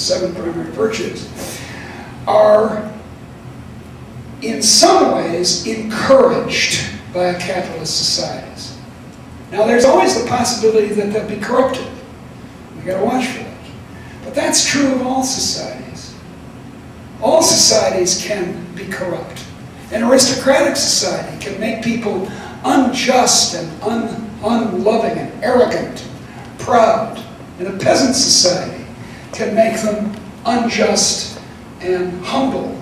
7 primary virtues, are in some ways encouraged by capitalist societies. Now there's always the possibility that they'll be corrupted. We've got to watch for that. But that's true of all societies. All societies can be corrupt. An aristocratic society can make people unjust and unloving and arrogant, proud. And a peasant society can make them unjust and humble.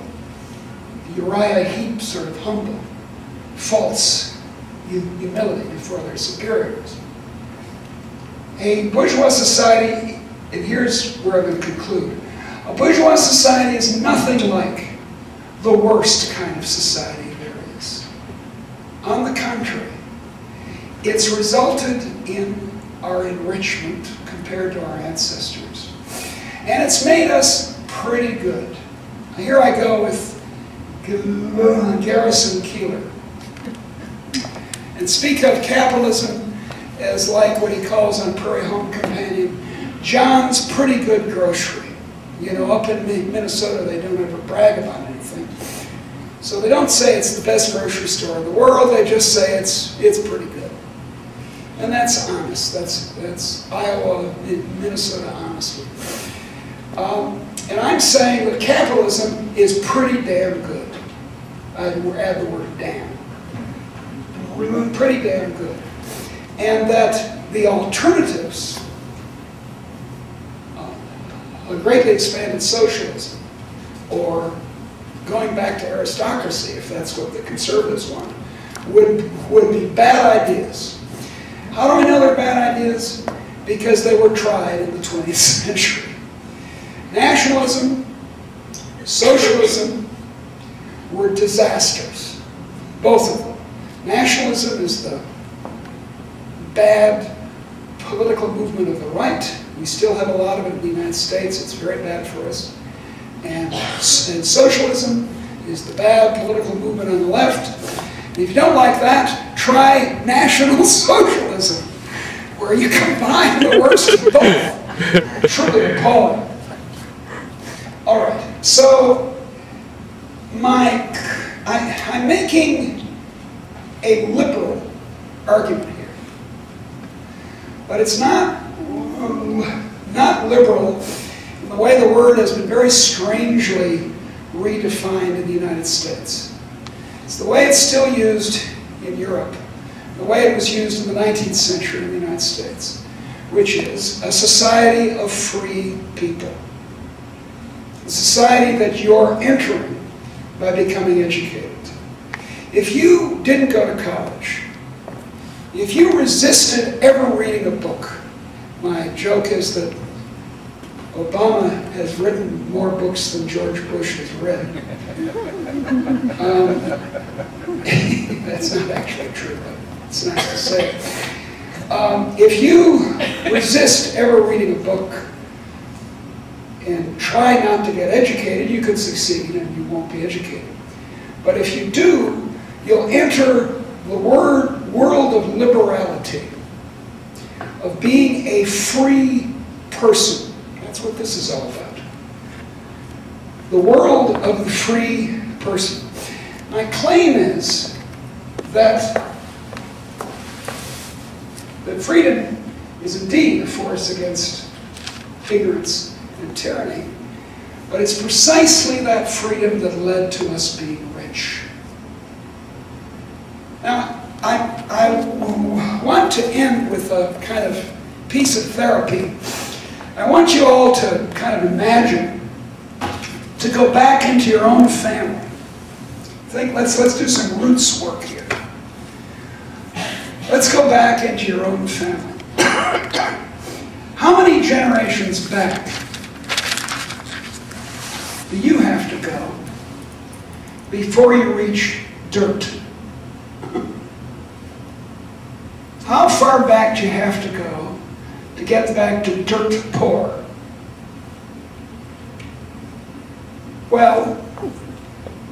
Uriah Heep sort of humble, false humility before their superiors. A bourgeois society, and here's where I'm going to conclude, a bourgeois society is nothing like the worst kind of society there is. On the contrary, it's resulted in our enrichment compared to our ancestors. And it's made us pretty good. Here I go with Garrison Keillor. And speak of capitalism as like what he calls on Prairie Home Companion, John's pretty good grocery. You know, up in Minnesota, they don't ever brag about anything. So they don't say it's the best grocery store in the world, they just say it's pretty good. And that's honest. That's Iowa, Minnesota honesty. And I'm saying that capitalism is pretty damn good. I'd add the word damn. Pretty damn good. And that the alternatives, a greatly expanded socialism, or going back to aristocracy, if that's what the conservatives want, would be bad ideas. How do I know they're bad ideas? Because they were tried in the 20th century. Nationalism, socialism were disasters, both of them. Nationalism is the bad political movement of the right. We still have a lot of it in the United States. It's very bad for us. And socialism is the bad political movement on the left. And if you don't like that, try National Socialism, where you combine the worst of both. Truly appalling. All right, so I'm making a liberal argument here, but it's not liberal in the way the word has been very strangely redefined in the United States. It's the way it's still used in Europe, the way it was used in the 19th century in the United States, which is a society of free people. A society that you're entering by becoming educated. If you didn't go to college, if you resisted ever reading a book, my joke is that Obama has written more books than George Bush has read. That's not actually true, but it's nice to say. If you resist ever reading a book and try not to get educated, you could succeed and you won't be educated. But if you do, you'll enter the world of liberality, of being a free person. That's what this is all about. The world of the free person. My claim is that freedom is indeed a force against ignorance and tyranny, but it's precisely that freedom that led to us being rich. Now, I want to end with a kind of piece of therapy. I want you all to kind of imagine, to go back into your own family. Let's do some roots work here. Let's go back into your own family. How many generations back do you have to go before you reach dirt? How far back do you have to go to get back to dirt poor? Well,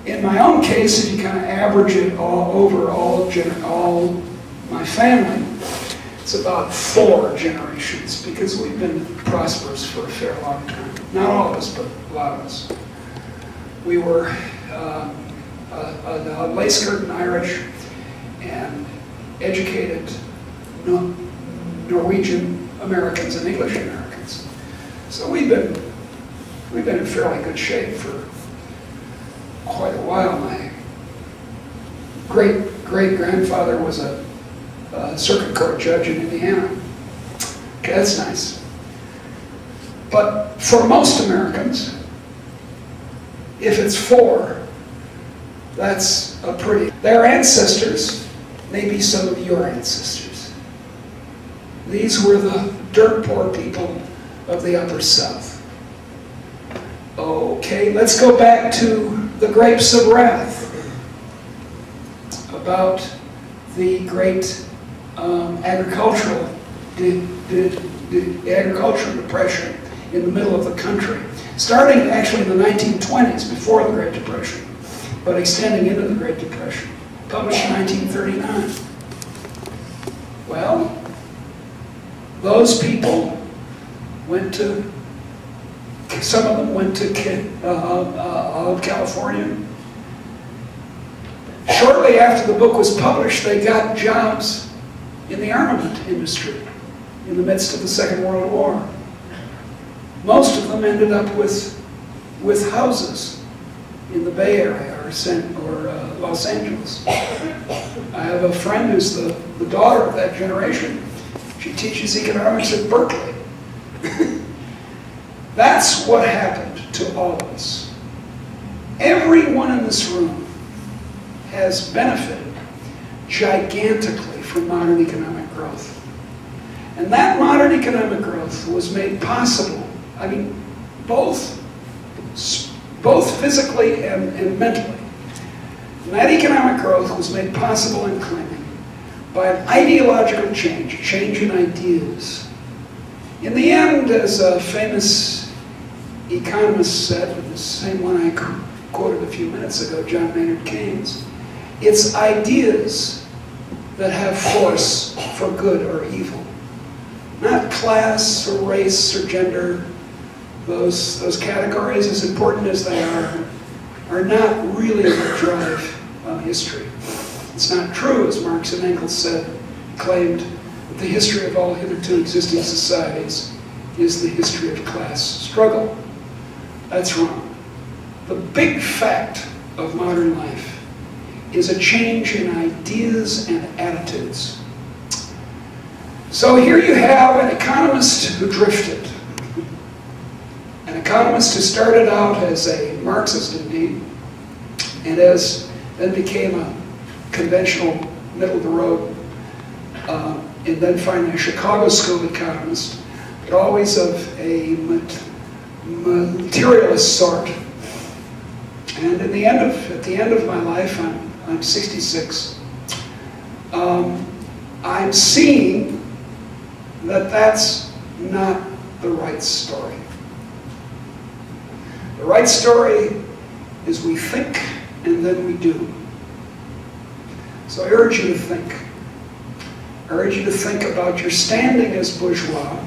in my own case, if you kind of average it all over all my family, it's about 4 generations, because we've been prosperous for a fair long time. Not all of us, but a lot of us. We were lace-curtain Irish and educated Norwegian Americans and English Americans. So we've been in fairly good shape for quite a while. My great-great-grandfather was a circuit court judge in Indiana. Okay, that's nice. But for most Americans, if it's 4, that's a pretty... Their ancestors may be some of your ancestors. These were the dirt poor people of the Upper South. Okay, let's go back to the Grapes of Wrath, about the great agricultural depression in the middle of the country, starting actually in the 1920s, before the Great Depression, but extending into the Great Depression, published in 1939. Well, those people went to, some of them went to California. Shortly after the book was published, they got jobs in the armament industry in the midst of the Second World War. Most of them ended up with houses in the Bay Area or Los Angeles. I have a friend who's the daughter of that generation. She teaches economics at Berkeley. That's what happened to all of us. Everyone in this room has benefited gigantically from modern economic growth. And that modern economic growth was made possible, I mean, both physically and mentally. And that economic growth was made possible and claiming by an ideological change in ideas. In the end, as a famous economist said, the same one I quoted a few minutes ago, John Maynard Keynes, it's ideas that have force for good or evil. Not class or race or gender. Those categories, as important as they are not really what drive history. It's not true, as Marx and Engels claimed, that the history of all hitherto existing societies is the history of class struggle. That's wrong. The big fact of modern life is a change in ideas and attitudes. So here you have an economist who drifted. An economist who started out as a Marxist indeed, and then became a conventional middle-of-the-road, and then finally a Chicago School economist, but always of a materialist sort. And at the end of my life, I'm 66. I'm seeing that that's not the right story. The right story is we think and then we do. So I urge you to think. I urge you to think about your standing as bourgeois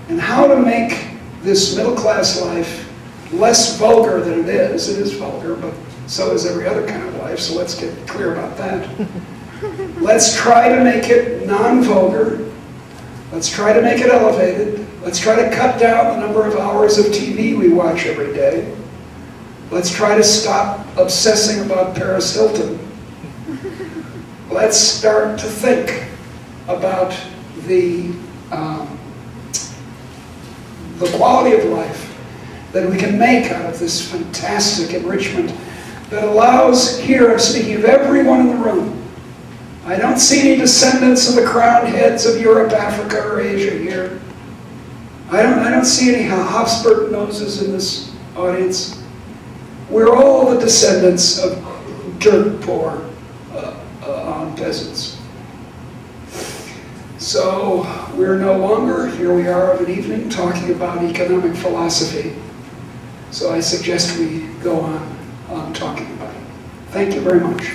and how to make this middle-class life less vulgar than it is. It is vulgar, but so is every other kind of life, so let's get clear about that. Let's try to make it non-vulgar. Let's try to make it elevated. Let's try to cut down the number of hours of TV we watch every day. Let's try to stop obsessing about Paris Hilton. Let's start to think about the quality of life that we can make out of this fantastic enrichment that allows, here I'm speaking of everyone in the room. I don't see any descendants of the crowned heads of Europe, Africa, or Asia here. I don't see any Habsburg noses in this audience. We're all the descendants of dirt poor peasants. So we're no longer, here we are of an evening, talking about economic philosophy. So I suggest we go on talking about it. Thank you very much.